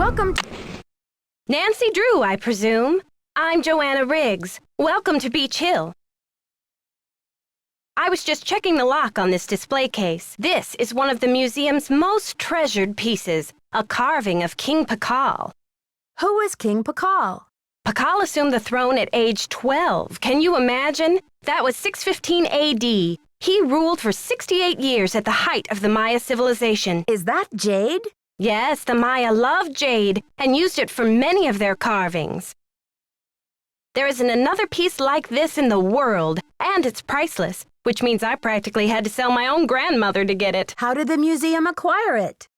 Welcome to... Nancy Drew, I presume. I'm Joanna Riggs. Welcome to Beach Hill. I was just checking the lock on this display case. This is one of the museum's most treasured pieces, a carving of King Pakal. Who is King Pakal? Pakal assumed the throne at age 12. Can you imagine? That was 615 A.D. He ruled for 68 years at the height of the Maya civilization. Is that jade? Yes, the Maya loved jade and used it for many of their carvings. There isn't another piece like this in the world, and it's priceless, which means I practically had to sell my own grandmother to get it. How did the museum acquire it?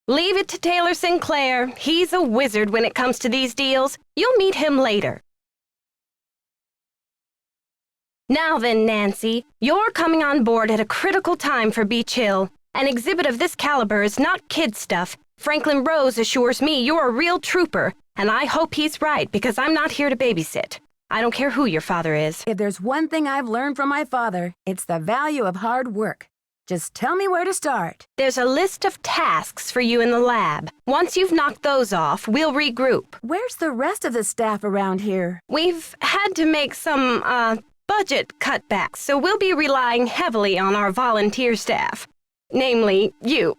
Leave it to Taylor Sinclair. He's a wizard when it comes to these deals. You'll meet him later. Now then, Nancy, you're coming on board at a critical time for Beach Hill. An exhibit of this caliber is not kid stuff. Franklin Rose assures me you're a real trooper, and I hope he's right because I'm not here to babysit. I don't care who your father is. If there's one thing I've learned from my father, it's the value of hard work. Just tell me where to start. There's a list of tasks for you in the lab. Once you've knocked those off, we'll regroup. Where's the rest of the staff around here? We've had to make some, budget cutbacks, so we'll be relying heavily on our volunteer staff. Namely, you.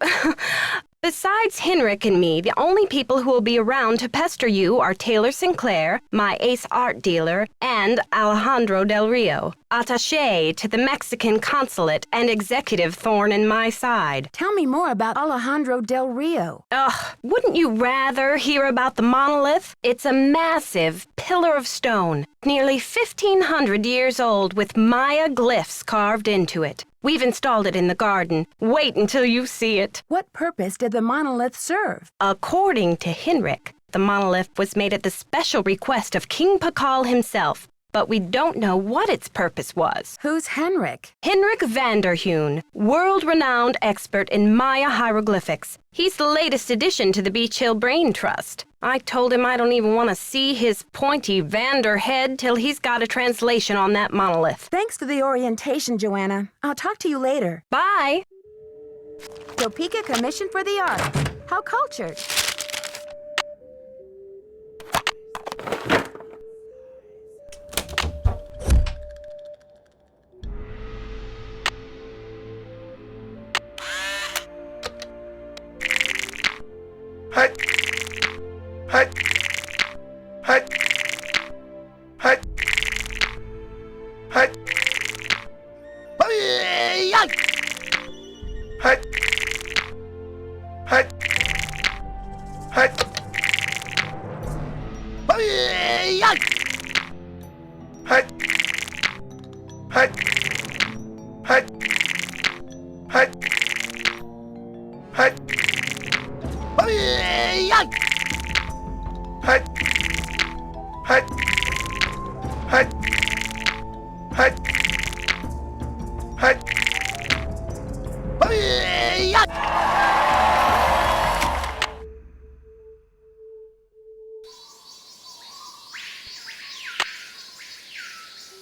Besides Henrik and me, the only people who will be around to pester you are Taylor Sinclair, my ace art dealer, and Alejandro Del Rio, attaché to the Mexican consulate and executive thorn in my side. Tell me more about Alejandro Del Rio. Ugh, wouldn't you rather hear about the monolith? It's a massive pillar of stone, nearly 1,500 years old with Maya glyphs carved into it. We've installed it in the garden. Wait until you see it. What purpose did the monolith serve? According to Henrik, the monolith was made at the special request of King Pakal himself, but we don't know what its purpose was. Who's Henrik? Henrik Vanderheun, world-renowned expert in Maya hieroglyphics. He's the latest addition to the Beach Hill Brain Trust. I told him I don't even want to see his pointy Vander head till he's got a translation on that monolith. Thanks for the orientation, Joanna. I'll talk to you later. Bye! Topeka Commission for the Arts. How cultured.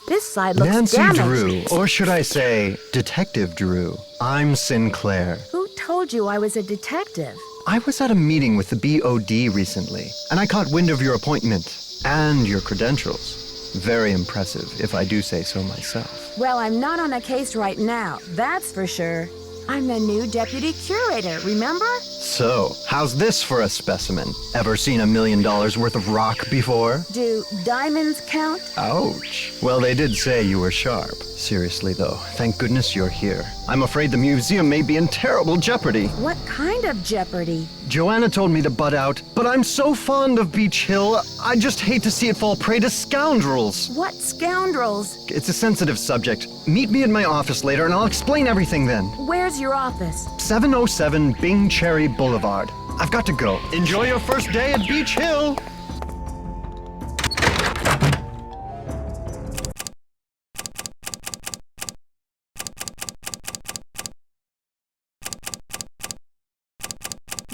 This side looks Nancy damaged. Drew, or should I say, Detective Drew. I'm Sinclair. Who told you I was a detective? I was at a meeting with the BOD recently, and I caught wind of your appointment and your credentials. Very impressive, if I do say so myself. Well, I'm not on a case right now, that's for sure. I'm the new deputy curator, remember? So, how's this for a specimen? Ever seen $1 million worth of rock before? Do diamonds count? Ouch. Well, they did say you were sharp. Seriously, though, thank goodness you're here. I'm afraid the museum may be in terrible jeopardy. What kind of jeopardy? Joanna told me to butt out, but I'm so fond of Beach Hill, I just hate to see it fall prey to scoundrels. What scoundrels? It's a sensitive subject. Meet me in my office later and I'll explain everything then. Where's your office? 707 Bing Cherry Boulevard. I've got to go. Enjoy your first day at Beach Hill!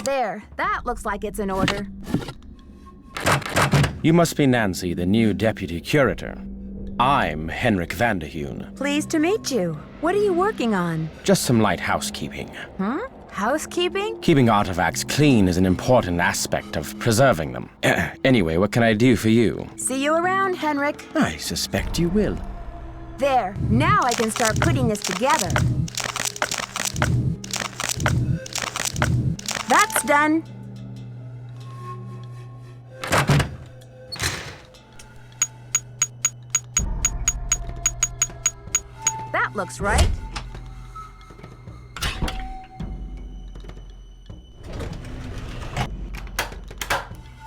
There, that looks like it's in order. You must be Nancy, the new deputy curator. I'm Henrik Vanderheun. Pleased to meet you. What are you working on? Just some light housekeeping. Huh? Housekeeping? Keeping artifacts clean is an important aspect of preserving them. Anyway, what can I do for you? See you around, Henrik. I suspect you will. There, now I can start putting this together. That's done. That looks right.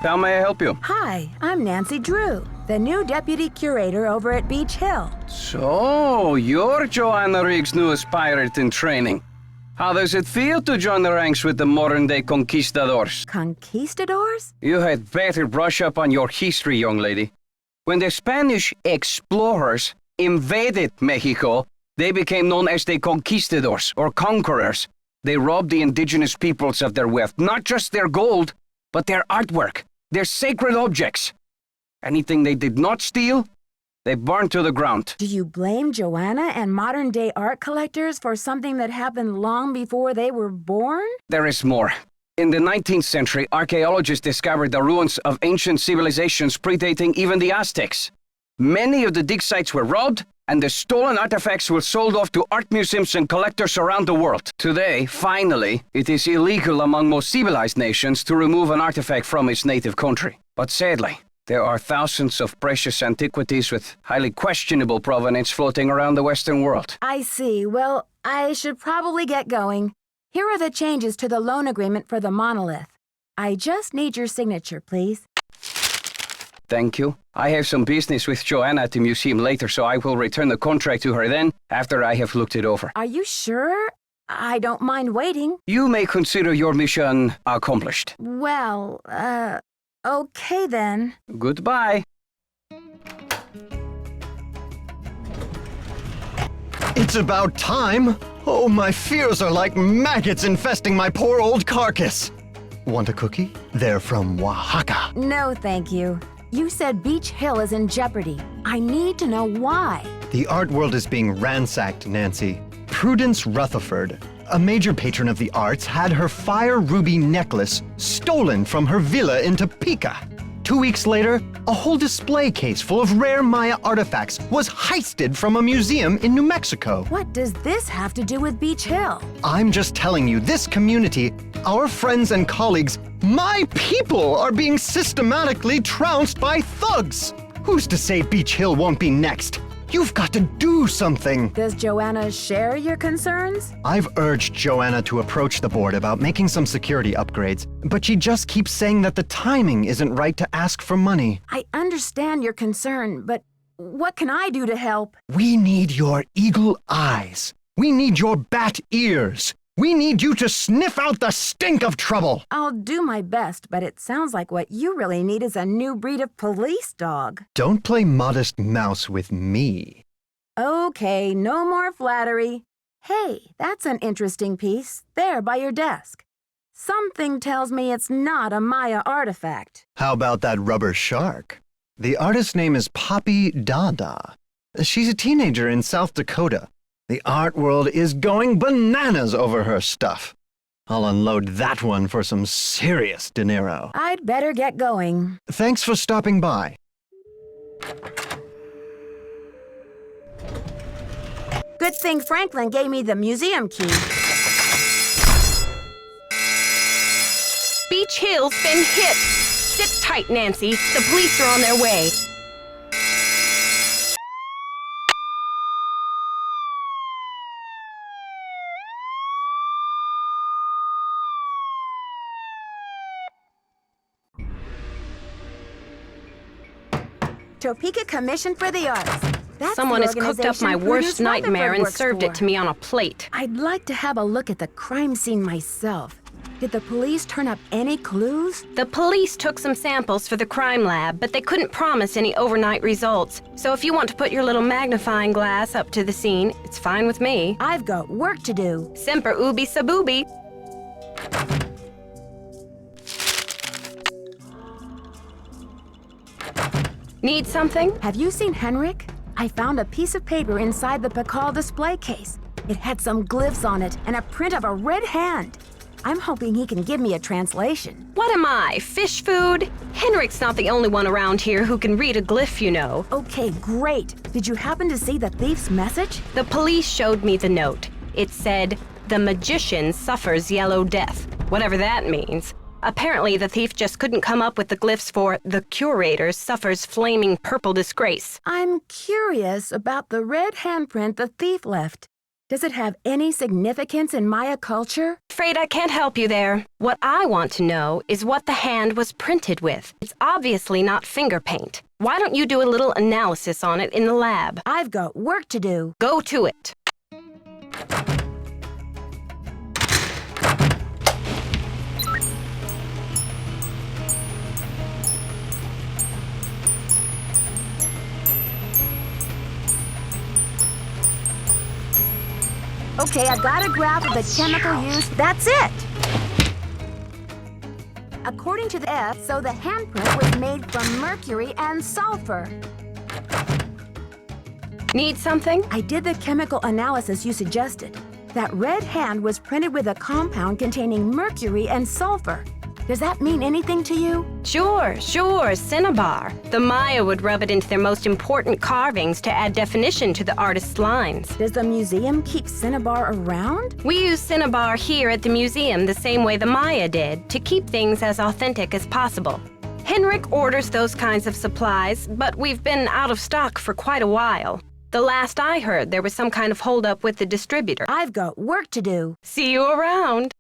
How may I help you? Hi, I'm Nancy Drew, the new deputy curator over at Beach Hill. So, you're Joanna Riggs' newest pirate in training. How does it feel to join the ranks with the modern-day conquistadors? Conquistadors? You had better brush up on your history, young lady. When the Spanish explorers invaded Mexico, they became known as the conquistadors, or conquerors. They robbed the indigenous peoples of their wealth, not just their gold, but their artwork, their sacred objects. Anything they did not steal, they burned to the ground. Do you blame Joanna and modern-day art collectors for something that happened long before they were born? There is more. In the 19th century, archaeologists discovered the ruins of ancient civilizations predating even the Aztecs. Many of the dig sites were robbed, and the stolen artifacts were sold off to art museums and collectors around the world. Today, finally, it is illegal among most civilized nations to remove an artifact from its native country. But sadly, there are thousands of precious antiquities with highly questionable provenance floating around the Western world. I see. Well, I should probably get going. Here are the changes to the loan agreement for the monolith. I just need your signature, please. Thank you. I have some business with Joanna at the museum later, so I will return the contract to her then, after I have looked it over. Are you sure? I don't mind waiting. You may consider your mission accomplished. Well, okay then. Goodbye. It's about time! Oh, my fears are like maggots infesting my poor old carcass. Want a cookie? They're from Oaxaca. No, thank you. You said Beach Hill is in jeopardy. I need to know why. The art world is being ransacked, Nancy. Prudence Rutherford, a major patron of the arts, had her fire ruby necklace stolen from her villa in Topeka. 2 weeks later, a whole display case full of rare Maya artifacts was heisted from a museum in New Mexico. What does this have to do with Beach Hill? I'm just telling you, this community, our friends and colleagues, my people are being systematically trounced by thugs. Who's to say Beach Hill won't be next? You've got to do something. Does Joanna share your concerns? I've urged Joanna to approach the board about making some security upgrades, but she just keeps saying that the timing isn't right to ask for money. I understand your concern, but what can I do to help? We need your eagle eyes. We need your bat ears. We need you to sniff out the stink of trouble. I'll do my best, but it sounds like what you really need is a new breed of police dog. Don't play modest mouse with me. Okay, no more flattery. Hey, that's an interesting piece, there by your desk. Something tells me it's not a Maya artifact. How about that rubber shark? The artist's name is Poppy Dada. She's a teenager in South Dakota. The art world is going bananas over her stuff. I'll unload that one for some serious dinero. I'd better get going. Thanks for stopping by. Good thing Franklin gave me the museum key. Beach Hill's been hit. Sit tight, Nancy. The police are on their way. Topeka Commission for the Arts. That's Someone the has cooked up my organization worst Prudence nightmare Rutherford and works served for. it to me on a plate. I'd like to have a look at the crime scene myself. Did the police turn up any clues? The police took some samples for the crime lab, but they couldn't promise any overnight results. So if you want to put your little magnifying glass up to the scene, it's fine with me. I've got work to do. Semper ubi sub ubi. Need something? Have you seen Henrik? I found a piece of paper inside the Pakal display case. It had some glyphs on it and a print of a red hand. I'm hoping he can give me a translation. What am I, fish food? Henrik's not the only one around here who can read a glyph, you know. Okay, great. Did you happen to see the thief's message? The police showed me the note. It said, "The magician suffers yellow death," whatever that means. Apparently, the thief just couldn't come up with the glyphs for "the curator suffers flaming purple disgrace." I'm curious about the red handprint the thief left. Does it have any significance in Maya culture? Afraid I can't help you there. What I want to know is what the hand was printed with. It's obviously not finger paint. Why don't you do a little analysis on it in the lab? I've got work to do. Go to it. Okay, I got a graph of the chemical used. That's it! According to the F, so the handprint was made from mercury and sulfur. Need something? I did the chemical analysis you suggested. That red hand was printed with a compound containing mercury and sulfur. Does that mean anything to you? Sure, cinnabar. The Maya would rub it into their most important carvings to add definition to the artist's lines. Does the museum keep cinnabar around? We use cinnabar here at the museum the same way the Maya did, to keep things as authentic as possible. Henrik orders those kinds of supplies, but we've been out of stock for quite a while. The last I heard, there was some kind of holdup with the distributor. I've got work to do. See you around.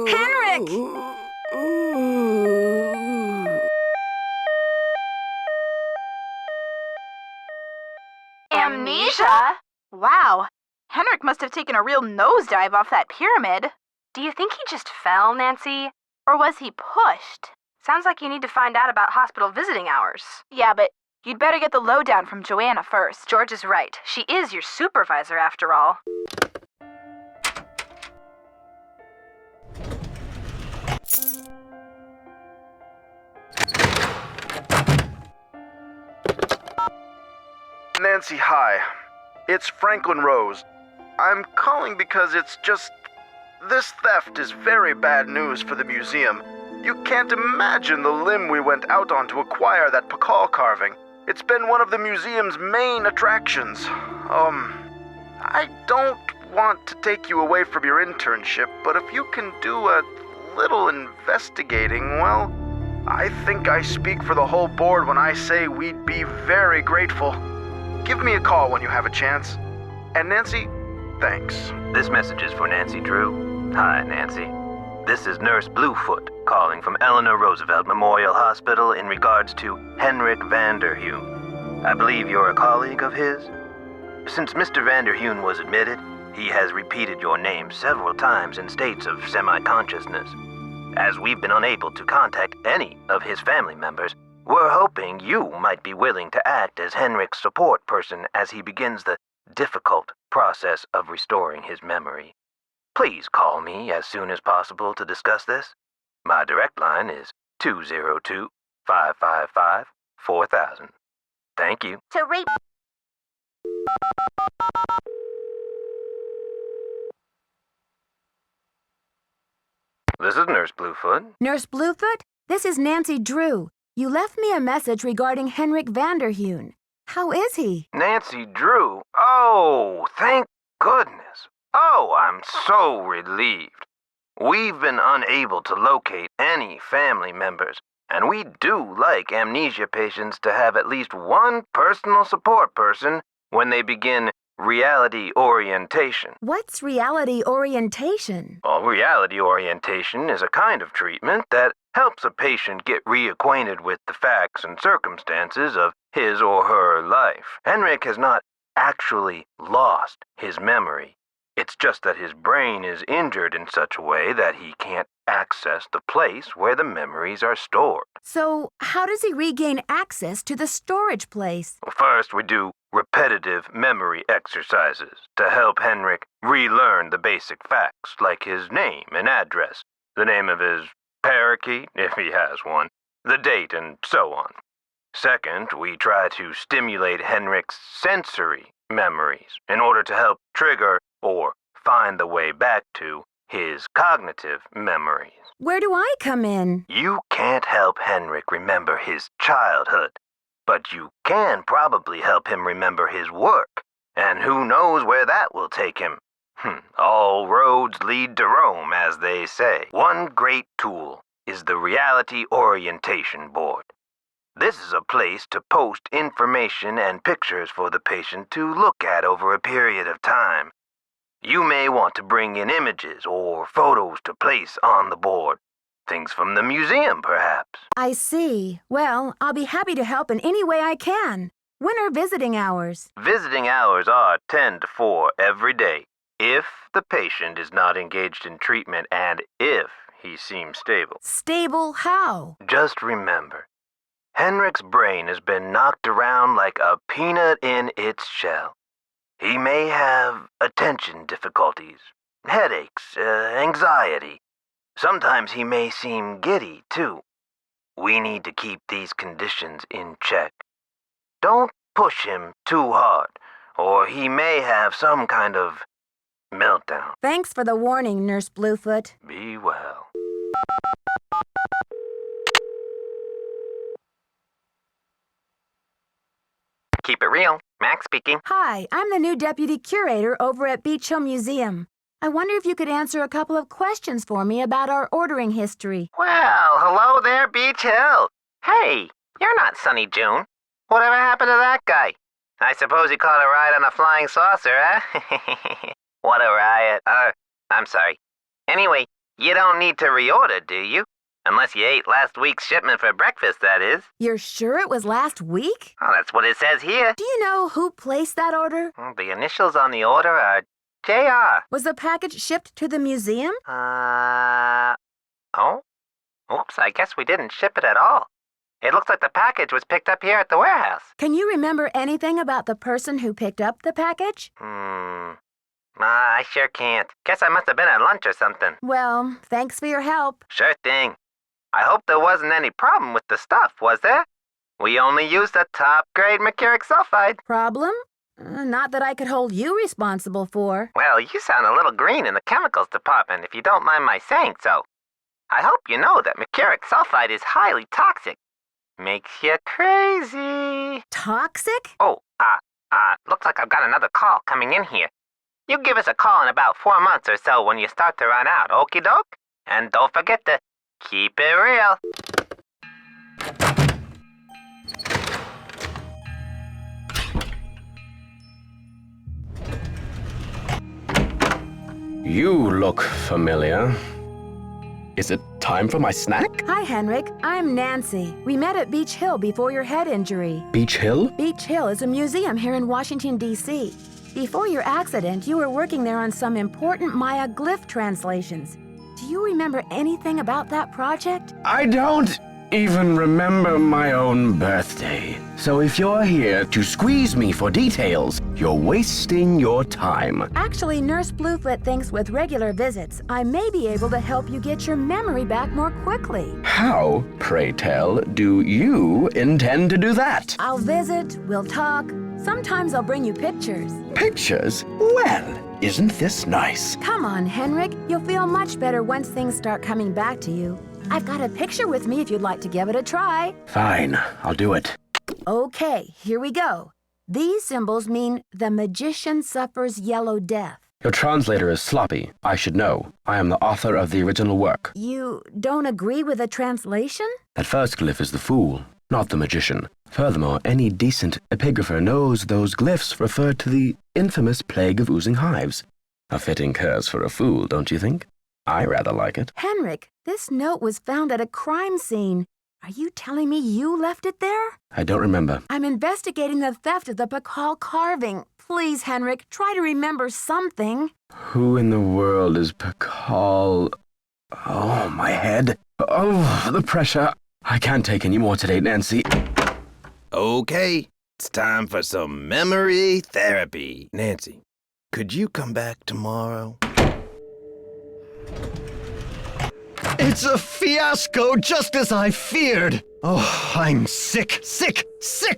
Henrik! Amnesia? Wow. Henrik must have taken a real nosedive off that pyramid. Do you think he just fell, Nancy? Or was he pushed? Sounds like you need to find out about hospital visiting hours. Yeah, but you'd better get the lowdown from Joanna first. George is right. She is your supervisor, after all. Nancy, hi. It's Franklin Rose. I'm calling because it's just... This theft is very bad news for the museum. You can't imagine the limb we went out on to acquire that Pakal carving. It's been one of the museum's main attractions. I don't want to take you away from your internship, but if you can do a little investigating, well, I think I speak for the whole board when I say we'd be very grateful. Give me a call when you have a chance. And Nancy, thanks. This message is for Nancy Drew. Hi, Nancy. This is Nurse Bluefoot calling from Eleanor Roosevelt Memorial Hospital in regards to Henrik Vanderheun. I believe you're a colleague of his? Since Mr. Vanderheun was admitted, he has repeated your name several times in states of semi-consciousness. As we've been unable to contact any of his family members, we're hoping you might be willing to act as Henrik's support person as he begins the difficult process of restoring his memory. Please call me as soon as possible to discuss this. My direct line is 202-555-4000. Thank you. This is Nurse Bluefoot. Nurse Bluefoot, this is Nancy Drew. You left me a message regarding Henrik Vanderheun. How is he? Nancy Drew? Oh, thank goodness. Oh, I'm so relieved. We've been unable to locate any family members, and we do like amnesia patients to have at least one personal support person when they begin reality orientation. What's reality orientation? Well, reality orientation is a kind of treatment that helps a patient get reacquainted with the facts and circumstances of his or her life. Henrik has not actually lost his memory. It's just that his brain is injured in such a way that he can't access the place where the memories are stored. So, how does he regain access to the storage place? First, we do repetitive memory exercises to help Henrik relearn the basic facts like his name and address, the name of his parakeet, if he has one, the date, and so on. Second, we try to stimulate Henrik's sensory memories in order to help trigger or find the way back to his cognitive memories. Where do I come in? You can't help Henrik remember his childhood, but you can probably help him remember his work, and who knows where that will take him. All roads lead to Rome, as they say. One great tool is the Reality Orientation Board. This is a place to post information and pictures for the patient to look at over a period of time. You may want to bring in images or photos to place on the board. Things from the museum, perhaps. I see. Well, I'll be happy to help in any way I can. When are visiting hours? Visiting hours are 10 to 4 every day, if the patient is not engaged in treatment and if he seems stable. Stable how? Just remember, Henrik's brain has been knocked around like a peanut in its shell. He may have attention difficulties, headaches, anxiety. Sometimes he may seem giddy, too. We need to keep these conditions in check. Don't push him too hard, or he may have some kind of meltdown. Thanks for the warning, Nurse Bluefoot. Be well. Keep it real. Max speaking. Hi, I'm the new deputy curator over at Beach Hill Museum. I wonder if you could answer a couple of questions for me about our ordering history. Well, hello there, Beach Hill. Hey, you're not Sunny June. Whatever happened to that guy? I suppose he caught a ride on a flying saucer, huh? What a riot. I'm sorry. Anyway, you don't need to reorder, do you? Unless you ate last week's shipment for breakfast, that is. You're sure it was last week? Oh, that's what it says here. Do you know who placed that order? The initials on the order are J.R. Was the package shipped to the museum? Oh? Oops, I guess we didn't ship it at all. It looks like the package was picked up here at the warehouse. Can you remember anything about the person who picked up the package? I sure can't. Guess I must have been at lunch or something. Well, thanks for your help. Sure thing. I hope there wasn't any problem with the stuff, was there? We only used the top-grade mercuric sulfide. Problem? Not that I could hold you responsible for. Well, you sound a little green in the chemicals department, if you don't mind my saying so. I hope you know that mercuric sulfide is highly toxic. Makes you crazy. Toxic? Oh, looks like I've got another call coming in here. You give us a call in about 4 months or so when you start to run out, okie doke? And don't forget to keep it real. You look familiar. Is it time for my snack? Hi, Henrik. I'm Nancy. We met at Beach Hill before your head injury. Beach Hill? Beach Hill is a museum here in Washington, D.C. Before your accident, you were working there on some important Maya glyph translations. Do you remember anything about that project? I don't even remember my own birthday. So if you're here to squeeze me for details, you're wasting your time. Actually, Nurse Bluefoot thinks with regular visits, I may be able to help you get your memory back more quickly. How, pray tell, do you intend to do that? I'll visit, we'll talk. Sometimes I'll bring you pictures. Pictures? Well, isn't this nice? Come on, Henrik. You'll feel much better once things start coming back to you. I've got a picture with me if you'd like to give it a try. Fine, I'll do it. Okay, here we go. These symbols mean the magician suffers yellow death. Your translator is sloppy. I should know. I am the author of the original work. You don't agree with the translation? That first glyph is the fool, not the magician. Furthermore, any decent epigrapher knows those glyphs refer to the infamous plague of oozing hives. A fitting curse for a fool, don't you think? I rather like it. Henrik, this note was found at a crime scene. Are you telling me you left it there? I don't remember. I'm investigating the theft of the Pakal carving. Please, Henrik, try to remember something. Who in the world is Pakal? Oh, my head. Oh, the pressure. I can't take any more today, Nancy. Okay, it's time for some memory therapy. Nancy, could you come back tomorrow? It's a fiasco, just as I feared. Oh, I'm sick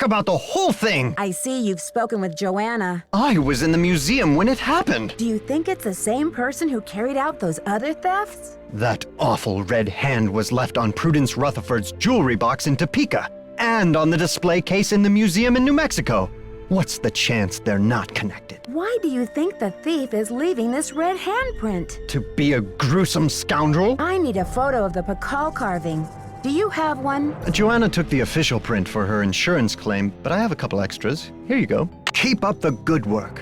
about the whole thing. I see you've spoken with Joanna. I was in the museum when it happened. Do you think it's the same person who carried out those other thefts? That awful red hand was left on Prudence Rutherford's jewelry box in Topeka and on the display case in the museum in New Mexico. What's the chance they're not connected? Why do you think the thief is leaving this red handprint? To be a gruesome scoundrel? I need a photo of the Pakal carving. Do you have one? Joanna took the official print for her insurance claim, but I have a couple extras. Here you go. Keep up the good work.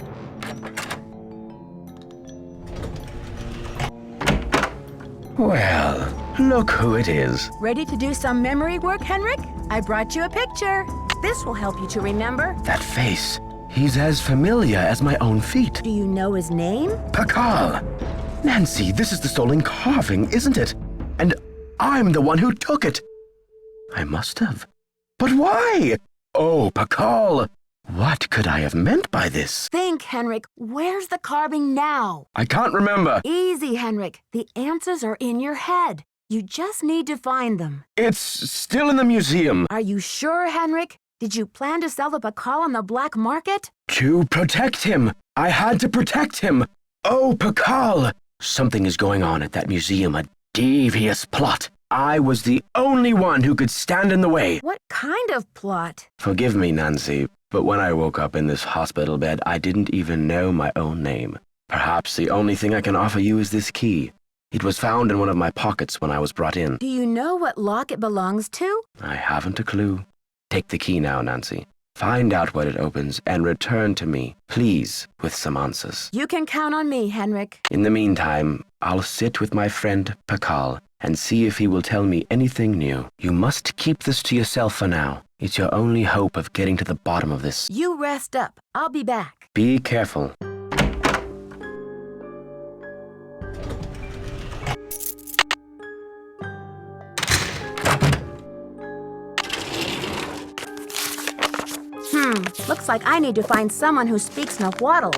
Well, look who it is. Ready to do some memory work, Henrik? I brought you a picture. This will help you to remember. That face. He's as familiar as my own feet. Do you know his name? Pakal! Nancy, this is the stolen carving, isn't it? And I'm the one who took it. I must have. But why? Oh, Pakal! What could I have meant by this? Think, Henrik. Where's the carving now? I can't remember. Easy, Henrik. The answers are in your head. You just need to find them. It's still in the museum. Are you sure, Henrik? Did you plan to sell the Pakal on the black market? To protect him. I had to protect him. Oh, Pakal! Something is going on at that museum, a devious plot. I was the only one who could stand in the way. What kind of plot? Forgive me, Nancy, but when I woke up in this hospital bed, I didn't even know my own name. Perhaps the only thing I can offer you is this key. It was found in one of my pockets when I was brought in. Do you know what lock it belongs to? I haven't a clue. Take the key now, Nancy. Find out what it opens and return to me, please, with some answers. You can count on me, Henrik. In the meantime, I'll sit with my friend Pakal and see if he will tell me anything new. You must keep this to yourself for now. It's your only hope of getting to the bottom of this. You rest up. I'll be back. Be careful. Looks like I need to find someone who speaks Nahuatl.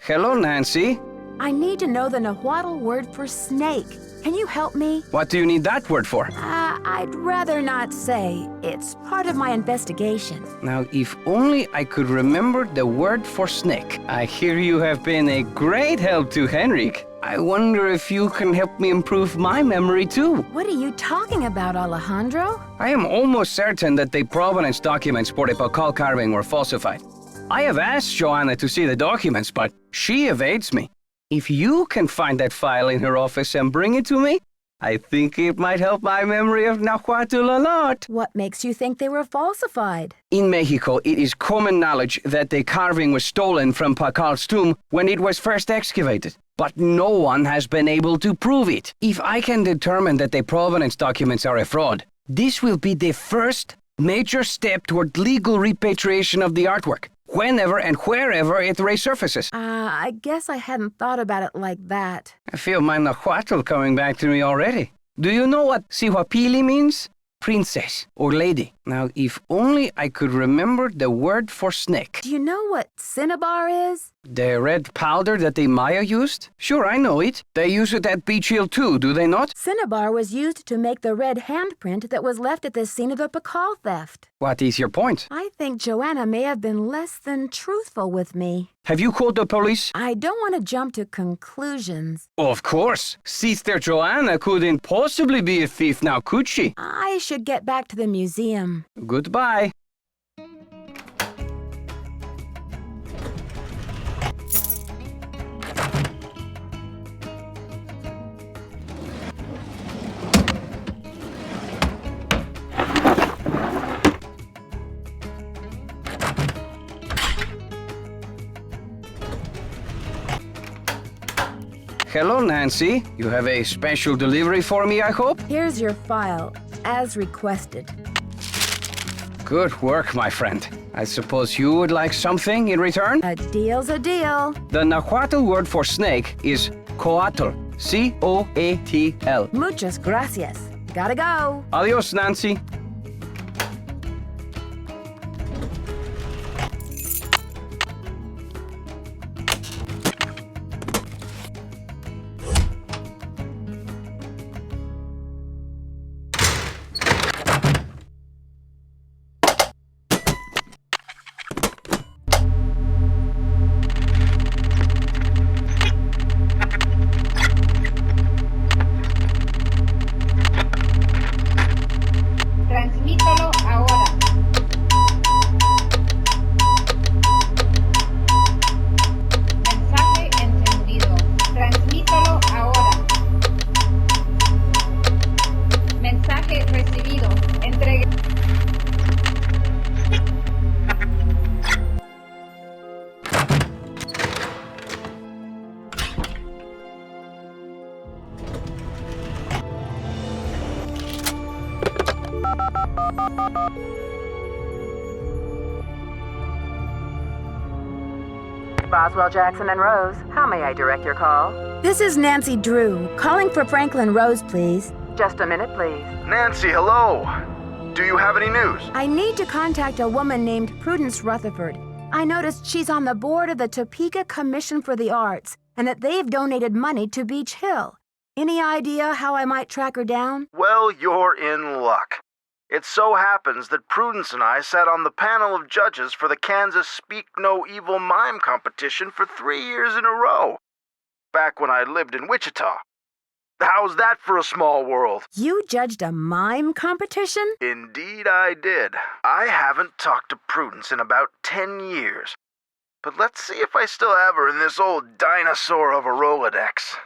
Hello, Nancy. I need to know the Nahuatl word for snake. Can you help me? What do you need that word for? I'd rather not say. It's part of my investigation. Now, if only I could remember the word for snake. I hear you have been a great help to Henrik. I wonder if you can help me improve my memory too. What are you talking about, Alejandro? I am almost certain that the provenance documents for the Pakal carving were falsified. I have asked Joanna to see the documents, but she evades me. If you can find that file in her office and bring it to me, I think it might help my memory of Nahuatl a lot. What makes you think they were falsified? In Mexico, it is common knowledge that the carving was stolen from Pakal's tomb when it was first excavated. But no one has been able to prove it. If I can determine that the provenance documents are a fraud, this will be the first major step toward legal repatriation of the artwork, whenever and wherever it resurfaces. I guess I hadn't thought about it like that. I feel my Nahuatl coming back to me already. Do you know what Sihuapili means? Princess or lady. Now, if only I could remember the word for snake. Do you know what cinnabar is? The red powder that the Maya used? Sure, I know it. They use it at Beach Hill too, do they not? Cinnabar was used to make the red handprint that was left at the scene of the Pakal theft. What is your point? I think Joanna may have been less than truthful with me. Have you called the police? I don't want to jump to conclusions. Of course. Sister Joanna couldn't possibly be a thief now, could she? I should get back to the museum. Goodbye. Hello, Nancy. You have a special delivery for me, I hope? Here's your file, as requested. Good work, my friend. I suppose you would like something in return? A deal's a deal. The Nahuatl word for snake is Coatl. C-O-A-T-L. Muchas gracias. Gotta go. Adios, Nancy. Transmítalo ahora. Mensaje encendido. Transmítalo ahora. Mensaje recibido. Entregue. Boswell, Jackson, and Rose. How may I direct your call? This is Nancy Drew, calling for Franklin Rose, please. Just a minute, please. Nancy, hello. Do you have any news? I need to contact a woman named Prudence Rutherford. I noticed she's on the board of the Topeka Commission for the Arts, and that they've donated money to Beach Hill. Any idea how I might track her down? Well, you're in luck. It so happens that Prudence and I sat on the panel of judges for the Kansas Speak No Evil Mime competition for 3 years in a row, back when I lived in Wichita. How's that for a small world? You judged a mime competition? Indeed I did. I haven't talked to Prudence in about 10 years. But let's see if I still have her in this old dinosaur of a Rolodex.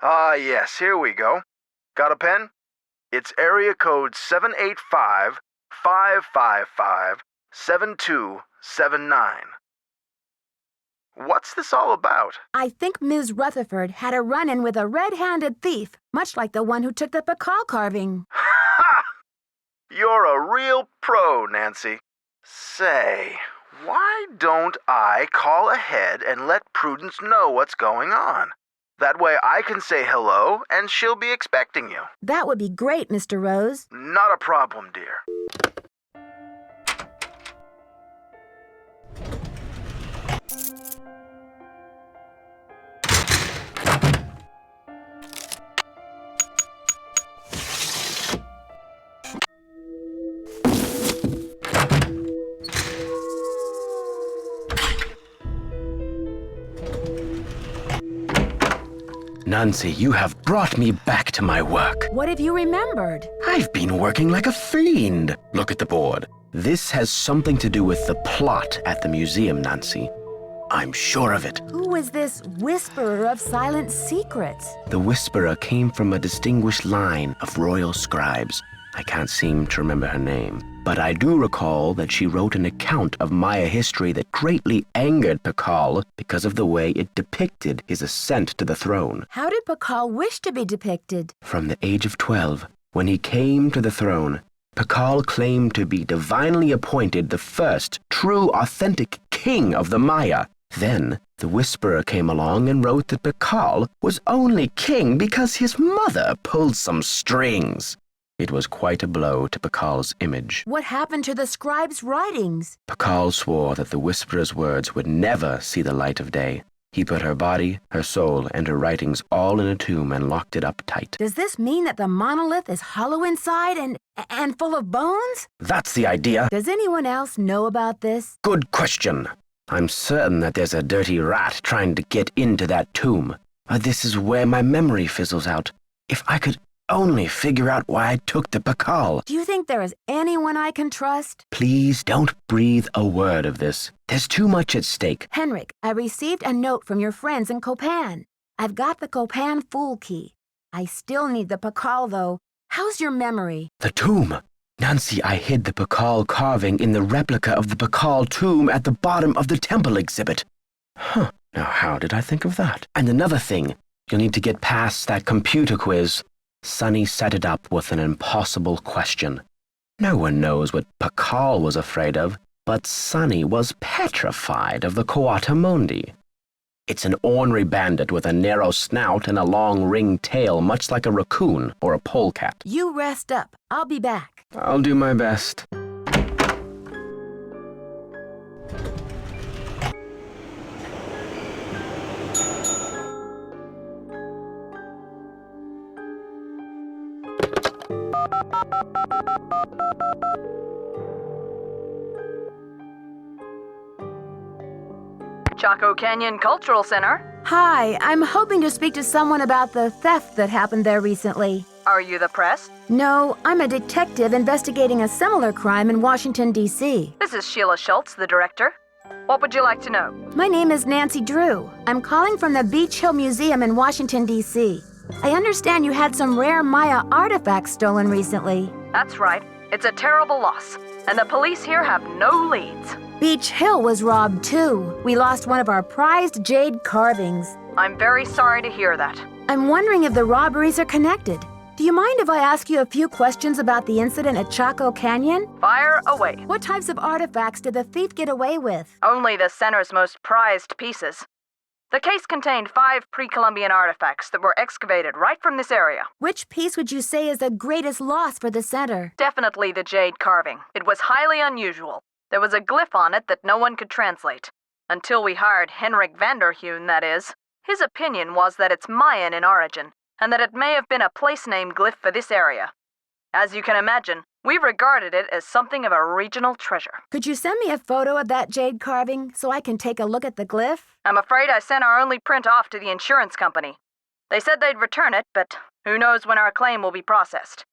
Ah, yes, here we go. Got a pen? It's area code 785-555-7279. What's this all about? I think Ms. Rutherford had a run-in with a red-handed thief, much like the one who took the Pakal carving. Ha! You're a real pro, Nancy. Say, why don't I call ahead and let Prudence know what's going on? That way I can say hello and she'll be expecting you. That would be great, Mr. Rose. Not a problem, dear. Nancy, you have brought me back to my work. What have you remembered? I've been working like a fiend. Look at the board. This has something to do with the plot at the museum, Nancy. I'm sure of it. Who is this whisperer of silent secrets? The whisperer came from a distinguished line of royal scribes. I can't seem to remember her name, but I do recall that she wrote an account of Maya history that greatly angered Pakal because of the way it depicted his ascent to the throne. How did Pakal wish to be depicted? From the age of 12, when he came to the throne, Pakal claimed to be divinely appointed the first true authentic king of the Maya. Then the whisperer came along and wrote that Pakal was only king because his mother pulled some strings. It was quite a blow to Pakal's image. What happened to the scribe's writings? Pakal swore that the whisperer's words would never see the light of day. He put her body, her soul, and her writings all in a tomb and locked it up tight. Does this mean that the monolith is hollow inside and full of bones? That's the idea. Does anyone else know about this? Good question. I'm certain that there's a dirty rat trying to get into that tomb. This is where my memory fizzles out. If I could only figure out why I took the Pakal. Do you think there is anyone I can trust? Please don't breathe a word of this. There's too much at stake. Henrik, I received a note from your friends in Copan. I've got the Copan Fool Key. I still need the Pakal, though. How's your memory? The tomb. Nancy, I hid the Pakal carving in the replica of the Pakal tomb at the bottom of the temple exhibit. Huh. Now how did I think of that? And another thing. You'll need to get past that computer quiz. Sonny set it up with an impossible question. No one knows what Pakal was afraid of, but Sonny was petrified of the Coatamundi. It's an ornery bandit with a narrow snout and a long ringed tail, much like a raccoon or a polecat. You rest up. I'll be back. I'll do my best. Chaco Canyon Cultural Center. Hi, I'm hoping to speak to someone about the theft that happened there recently. Are you the press? No, I'm a detective investigating a similar crime in Washington, D.C. This is Sheila Schultz, the director. What would you like to know? My name is Nancy Drew. I'm calling from the Beach Hill Museum in Washington, D.C. I understand you had some rare Maya artifacts stolen recently. That's right. It's a terrible loss, and the police here have no leads. Beach Hill was robbed too. We lost one of our prized jade carvings. I'm very sorry to hear that. I'm wondering if the robberies are connected. Do you mind if I ask you a few questions about the incident at Chaco Canyon? Fire away. What types of artifacts did the thief get away with? Only the center's most prized pieces. The case contained 5 pre-Columbian artifacts that were excavated right from this area. Which piece would you say is the greatest loss for the center? Definitely the jade carving. It was highly unusual. There was a glyph on it that no one could translate. Until we hired Henrik Vanderheun, that is. His opinion was that it's Mayan in origin, and that it may have been a place-name glyph for this area. As you can imagine, we regarded it as something of a regional treasure. Could you send me a photo of that jade carving so I can take a look at the glyph? I'm afraid I sent our only print off to the insurance company. They said they'd return it, but who knows when our claim will be processed.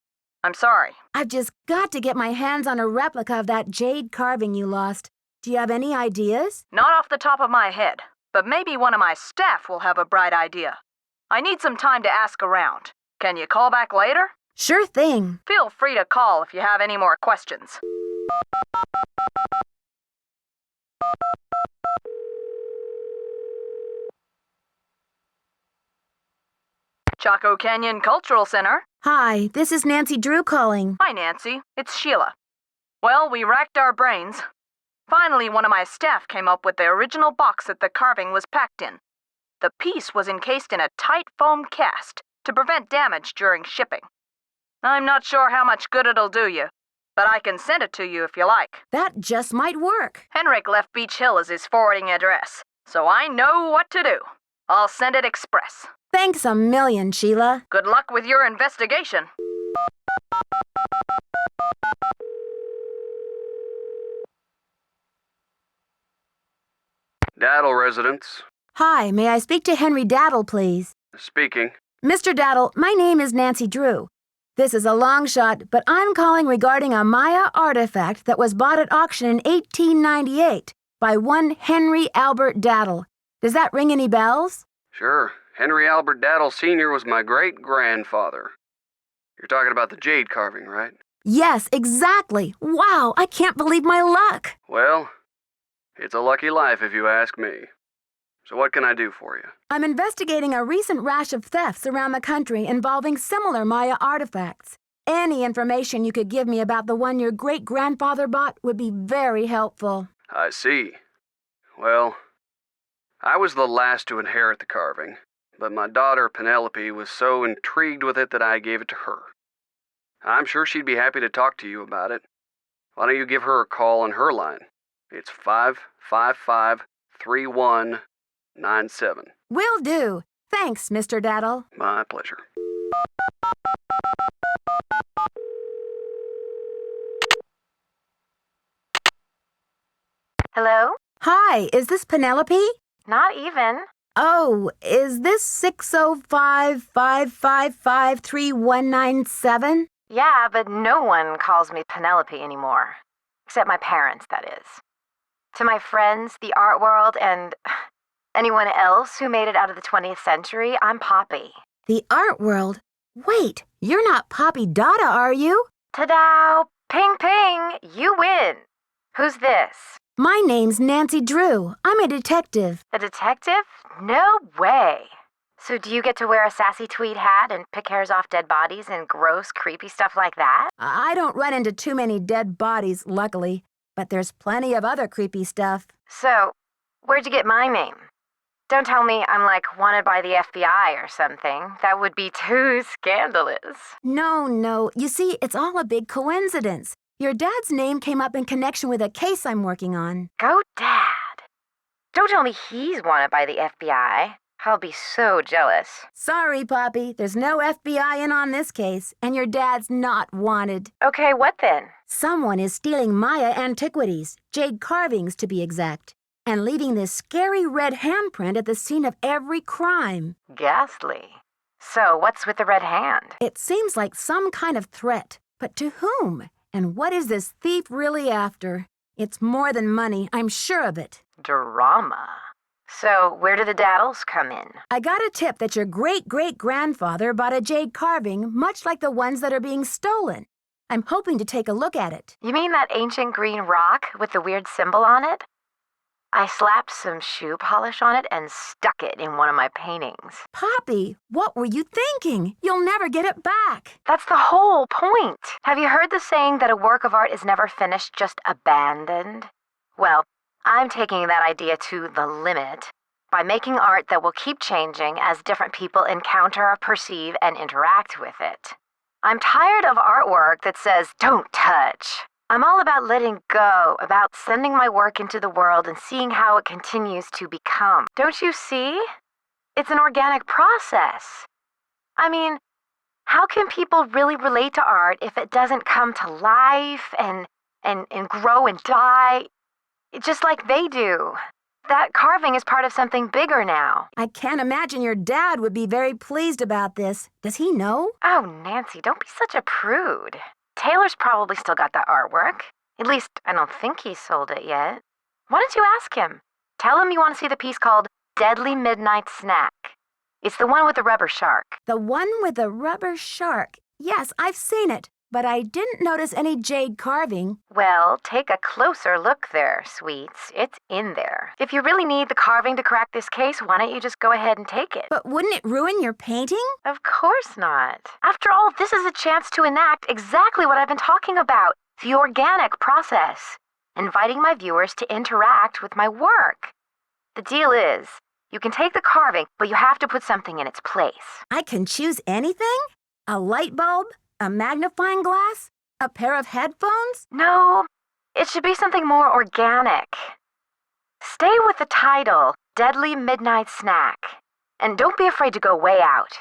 I'm sorry. I've just got to get my hands on a replica of that jade carving you lost. Do you have any ideas? Not off the top of my head, but maybe one of my staff will have a bright idea. I need some time to ask around. Can you call back later? Sure thing. Feel free to call if you have any more questions. Chaco Canyon Cultural Center. Hi, this is Nancy Drew calling. Hi, Nancy. It's Sheila. Well, we racked our brains. Finally, one of my staff came up with the original box that the carving was packed in. The piece was encased in a tight foam cast to prevent damage during shipping. I'm not sure how much good it'll do you, but I can send it to you if you like. That just might work. Henrik left Beach Hill as his forwarding address, so I know what to do. I'll send it express. Thanks a million, Sheila. Good luck with your investigation. Daddle residence. Hi, may I speak to Henry Daddle, please? Speaking. Mr. Daddle, my name is Nancy Drew. This is a long shot, but I'm calling regarding a Maya artifact that was bought at auction in 1898 by one Henry Albert Daddle. Does that ring any bells? Sure. Henry Albert Daddle Sr. was my great-grandfather. You're talking about the jade carving, right? Yes, exactly. Wow, I can't believe my luck. Well, it's a lucky life if you ask me. So what can I do for you? I'm investigating a recent rash of thefts around the country involving similar Maya artifacts. Any information you could give me about the one your great-grandfather bought would be very helpful. I see. Well, I was the last to inherit the carving, but my daughter Penelope was so intrigued with it that I gave it to her. I'm sure she'd be happy to talk to you about it. Why don't you give her a call on her line? It's 555-3197. Will do. Thanks, Mr. Daddle. My pleasure. Hello? Hi, is this Penelope? Not even. Oh, is this 605-555-3197? Yeah, but no one calls me Penelope anymore. Except my parents, that is. To my friends, the art world, and anyone else who made it out of the 20th century, I'm Poppy. The art world? Wait, you're not Poppy Dada, are you? Ta-da! Ping ping! You win! Who's this? My name's Nancy Drew. I'm a detective. A detective? No way! So do you get to wear a sassy tweed hat and pick hairs off dead bodies and gross, creepy stuff like that? I don't run into too many dead bodies, luckily, but there's plenty of other creepy stuff. So, where'd you get my name? Don't tell me I'm like wanted by the FBI or something. That would be too scandalous. No. You see, it's all a big coincidence. Your dad's name came up in connection with a case I'm working on. Go, Dad. Don't tell me he's wanted by the FBI. I'll be so jealous. Sorry, Poppy. There's no FBI in on this case, and your dad's not wanted. Okay, what then? Someone is stealing Maya antiquities, jade carvings to be exact, and leaving this scary red handprint at the scene of every crime. Ghastly. So, what's with the red hand? It seems like some kind of threat. But to whom? And what is this thief really after? It's more than money, I'm sure of it. Drama. So, where do the daddles come in? I got a tip that your great-great-grandfather bought a jade carving much like the ones that are being stolen. I'm hoping to take a look at it. You mean that ancient green rock with the weird symbol on it? I slapped some shoe polish on it and stuck it in one of my paintings. Poppy, what were you thinking? You'll never get it back. That's the whole point. Have you heard the saying that a work of art is never finished, just abandoned? Well, I'm taking that idea to the limit by making art that will keep changing as different people encounter, perceive, and interact with it. I'm tired of artwork that says, "Don't touch." I'm all about letting go, about sending my work into the world and seeing how it continues to become. Don't you see? It's an organic process. I mean, how can people really relate to art if it doesn't come to life and grow and die just like they do? That carving is part of something bigger now. I can't imagine your dad would be very pleased about this. Does he know? Oh, Nancy, don't be such a prude. Taylor's probably still got that artwork. At least, I don't think he sold it yet. Why don't you ask him? Tell him you want to see the piece called Deadly Midnight Snack. It's the one with the rubber shark. The one with the rubber shark. Yes, I've seen it, but I didn't notice any jade carving. Well, take a closer look there, sweets. It's in there. If you really need the carving to crack this case, why don't you just go ahead and take it? But wouldn't it ruin your painting? Of course not. After all, this is a chance to enact exactly what I've been talking about, the organic process, inviting my viewers to interact with my work. The deal is, you can take the carving, but you have to put something in its place. I can choose anything? A light bulb? A magnifying glass? A pair of headphones? No, it should be something more organic. Stay with the title, Deadly Midnight Snack. And don't be afraid to go way out.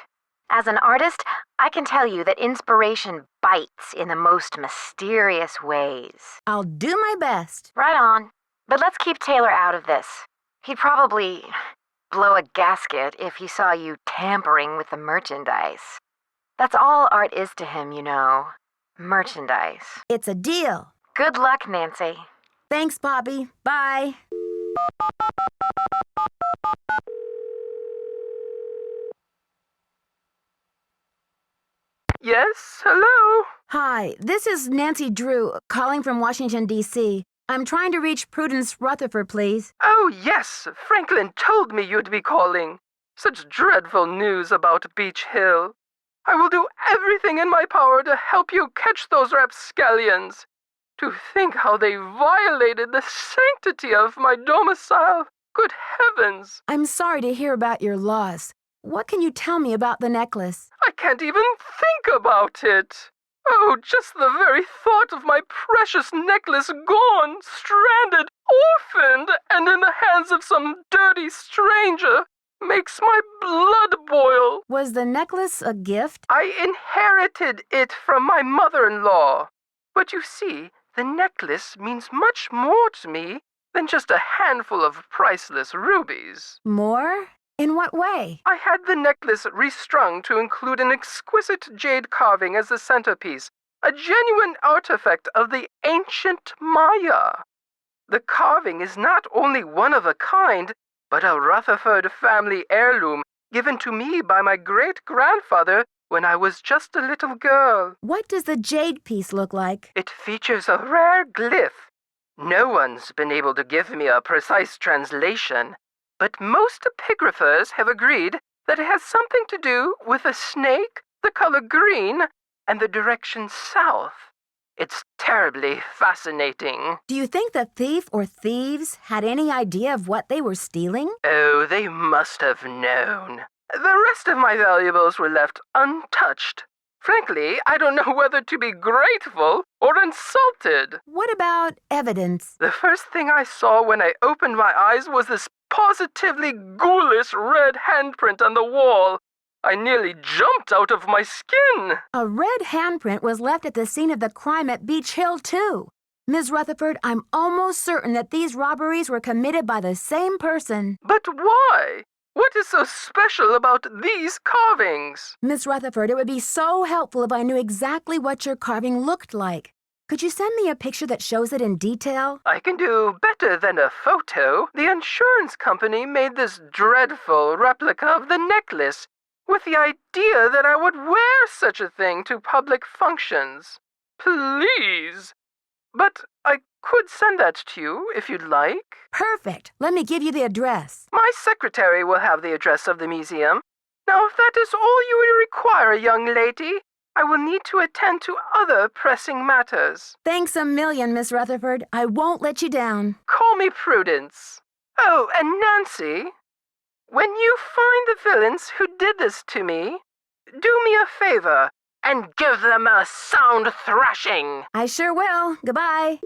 As an artist, I can tell you that inspiration bites in the most mysterious ways. I'll do my best. Right on. But let's keep Taylor out of this. He'd probably blow a gasket if he saw you tampering with the merchandise. That's all art is to him, you know. Merchandise. It's a deal. Good luck, Nancy. Thanks, Poppy. Bye. Yes, hello? Hi, this is Nancy Drew, calling from Washington, D.C. I'm trying to reach Prudence Rutherford, please. Oh, yes, Franklin told me you'd be calling. Such dreadful news about Beach Hill. I will do everything in my power to help you catch those rapscallions. To think how they violated the sanctity of my domicile. Good heavens! I'm sorry to hear about your loss. What can you tell me about the necklace? I can't even think about it. Oh, just the very thought of my precious necklace gone, stranded, orphaned, and in the hands of some dirty stranger makes my blood boil. Was the necklace a gift? I inherited it from my mother-in-law. But you see, the necklace means much more to me than just a handful of priceless rubies. More? In what way? I had the necklace restrung to include an exquisite jade carving as the centerpiece, a genuine artifact of the ancient Maya. The carving is not only one of a kind, but a Rutherford family heirloom given to me by my great-grandfather when I was just a little girl. What does the jade piece look like? It features a rare glyph. No one's been able to give me a precise translation, but most epigraphers have agreed that it has something to do with a snake, the color green, and the direction south. It's terribly fascinating. Do you think the thief or thieves had any idea of what they were stealing? Oh, they must have known. The rest of my valuables were left untouched. Frankly, I don't know whether to be grateful or insulted. What about evidence? The first thing I saw when I opened my eyes was this positively ghoulish red handprint on the wall. I nearly jumped out of my skin. A red handprint was left at the scene of the crime at Beach Hill, too. Ms. Rutherford, I'm almost certain that these robberies were committed by the same person. But why? What is so special about these carvings? Miss Rutherford, it would be so helpful if I knew exactly what your carving looked like. Could you send me a picture that shows it in detail? I can do better than a photo. The insurance company made this dreadful replica of the necklace with the idea that I would wear such a thing to public functions. Please. But I could send that to you if you'd like. Perfect. Let me give you the address. My secretary will have the address of the museum. Now, if that is all you would require, young lady, I will need to attend to other pressing matters. Thanks a million, Miss Rutherford. I won't let you down. Call me Prudence. Oh, and Nancy, when you find the villains who did this to me, do me a favor and give them a sound thrashing. I sure will. Goodbye.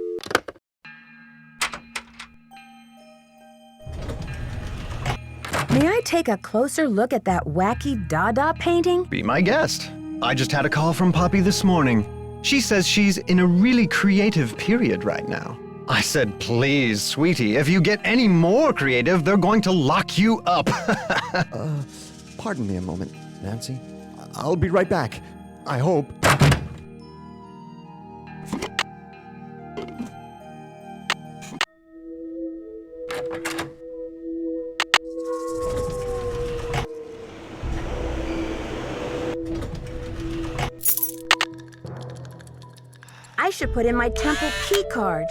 May I take a closer look at that wacky Dada painting? Be my guest. I just had a call from Poppy this morning. She says she's in a really creative period right now. I said, please, sweetie, if you get any more creative, they're going to lock you up. Pardon me a moment, Nancy. I'll be right back. I hope. I should put in my temple key card.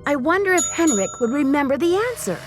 I wonder if Henrik would remember the answer.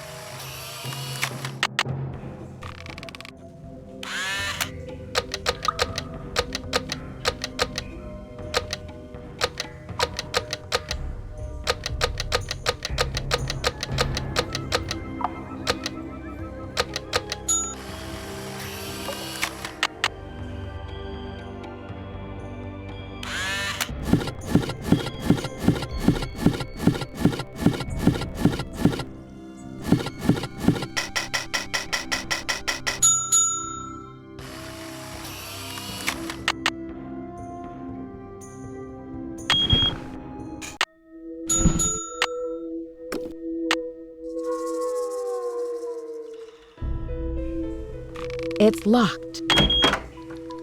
It's locked.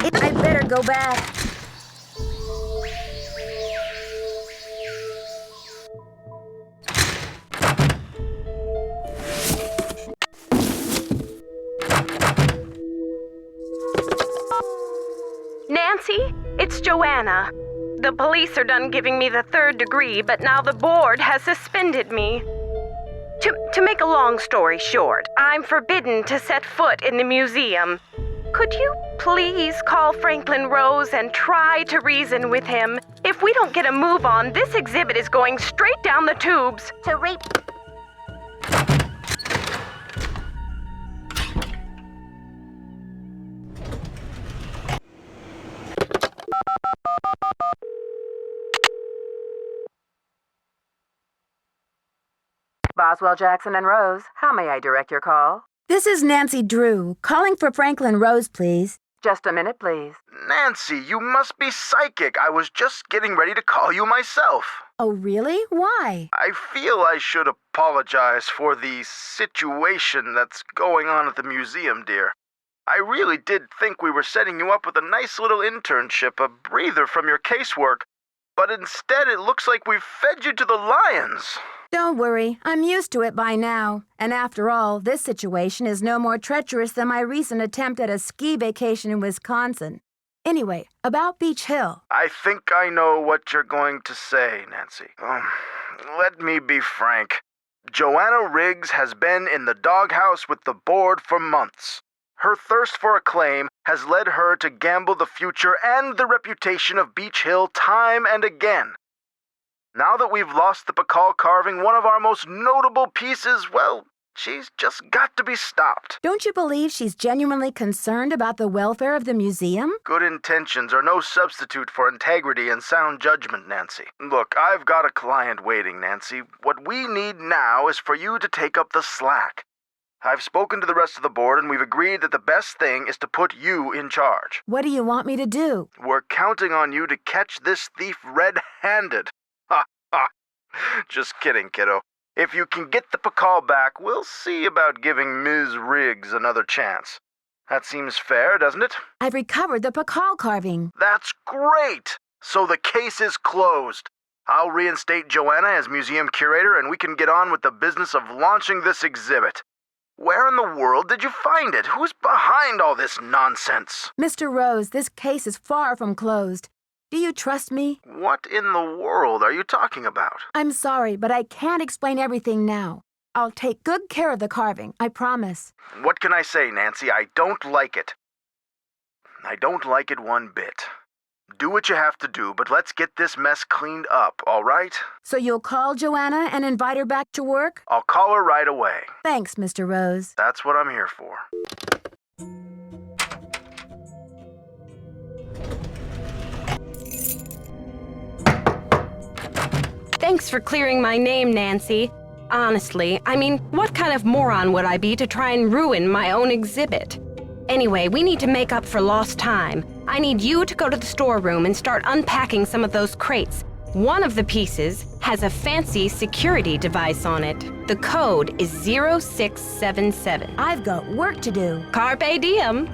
I better go back. Nancy, it's Joanna. The police are done giving me the 3rd degree, but now the board has suspended me. To make a long story short, I'm forbidden to set foot in the museum. Could you please call Franklin Rose and try to reason with him? If we don't get a move on, this exhibit is going straight down the tubes. To reap. Boswell, Jackson, and Rose, how may I direct your call? This is Nancy Drew, calling for Franklin Rose, please. Just a minute, please. Nancy, you must be psychic. I was just getting ready to call you myself. Oh, really? Why? I feel I should apologize for the situation that's going on at the museum, dear. I really did think we were setting you up with a nice little internship, a breather from your casework, but instead it looks like we've fed you to the lions. Don't worry, I'm used to it by now. And after all, this situation is no more treacherous than my recent attempt at a ski vacation in Wisconsin. Anyway, about Beach Hill. I think I know what you're going to say, Nancy. Let me be frank. Joanna Riggs has been in the doghouse with the board for months. Her thirst for acclaim has led her to gamble the future and the reputation of Beach Hill time and again. Now that we've lost the Pakal carving, one of our most notable pieces, well, she's just got to be stopped. Don't you believe she's genuinely concerned about the welfare of the museum? Good intentions are no substitute for integrity and sound judgment, Nancy. Look, I've got a client waiting, Nancy. What we need now is for you to take up the slack. I've spoken to the rest of the board, and we've agreed that the best thing is to put you in charge. What do you want me to do? We're counting on you to catch this thief red-handed. Ha ha! Just kidding, kiddo. If you can get the Pakal back, we'll see about giving Ms. Riggs another chance. That seems fair, doesn't it? I've recovered the Pakal carving. That's great! So the case is closed. I'll reinstate Joanna as museum curator, and we can get on with the business of launching this exhibit. Where in the world did you find it? Who's behind all this nonsense? Mr. Rose, this case is far from closed. Do you trust me? What in the world are you talking about? I'm sorry, but I can't explain everything now. I'll take good care of the carving, I promise. What can I say, Nancy? I don't like it. I don't like it one bit. Do what you have to do, but let's get this mess cleaned up, all right? So you'll call Joanna and invite her back to work? I'll call her right away. Thanks, Mr. Rose. That's what I'm here for. Thanks for clearing my name, Nancy. Honestly, I mean, what kind of moron would I be to try and ruin my own exhibit? Anyway, we need to make up for lost time. I need you to go to the storeroom and start unpacking some of those crates. One of the pieces has a fancy security device on it. The code is 0677. I've got work to do. Carpe diem.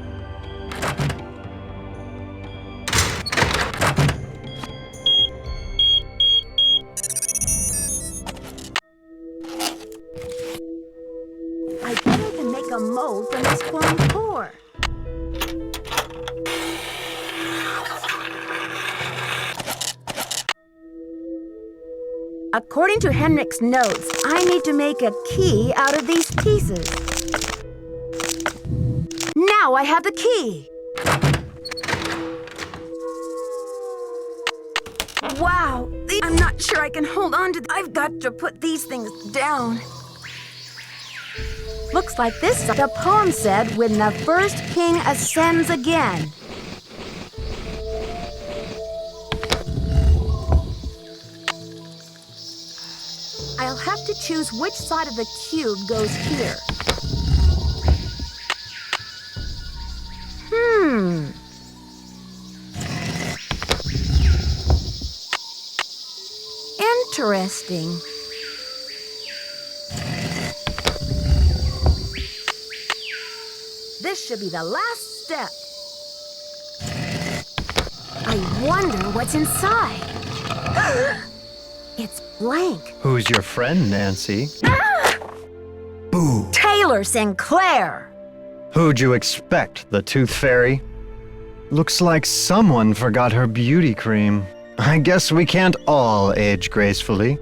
I bet I can make a mold from this foam core. According to Henrik's notes, I need to make a key out of these pieces. Now I have the key! Wow! I'm not sure I can hold on to I've got to put these things down. Looks like this the poem said when the first king ascends again. I'll have to choose which side of the cube goes here. Interesting. This should be the last step. I wonder what's inside. It's blank. Who's your friend, Nancy? Boo! Taylor Sinclair! Who'd you expect, the Tooth Fairy? Looks like someone forgot her beauty cream. I guess we can't all age gracefully.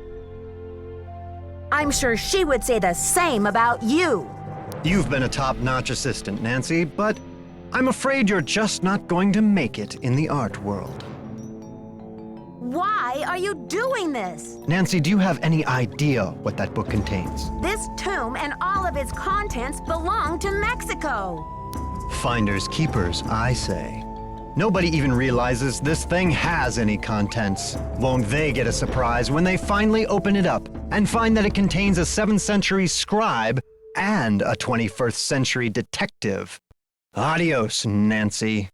I'm sure she would say the same about you. You've been a top-notch assistant, Nancy, but I'm afraid you're just not going to make it in the art world. Why are you doing this? Nancy, do you have any idea what that book contains? This tomb and all of its contents belong to Mexico. Finders keepers, I say. Nobody even realizes this thing has any contents. Won't they get a surprise when they finally open it up and find that it contains a 7th century scribe and a 21st century detective? Adios, Nancy.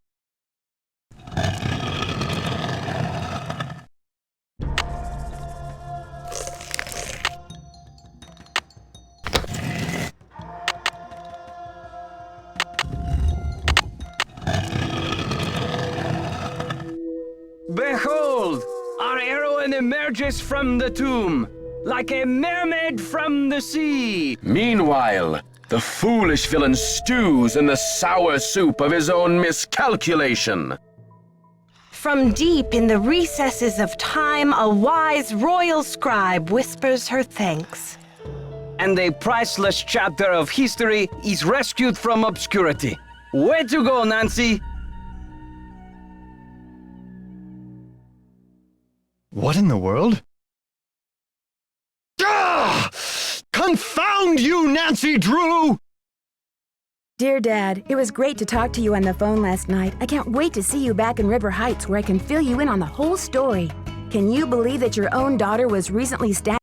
Behold! Our heroine emerges from the tomb, like a mermaid from the sea. Meanwhile, the foolish villain stews in the sour soup of his own miscalculation. From deep in the recesses of time, a wise royal scribe whispers her thanks. And a priceless chapter of history is rescued from obscurity. Way to go, Nancy! What in the world? Ah! Confound you, Nancy Drew! Dear Dad, it was great to talk to you on the phone last night. I can't wait to see you back in River Heights where I can fill you in on the whole story. Can you believe that your own daughter was recently stabbed?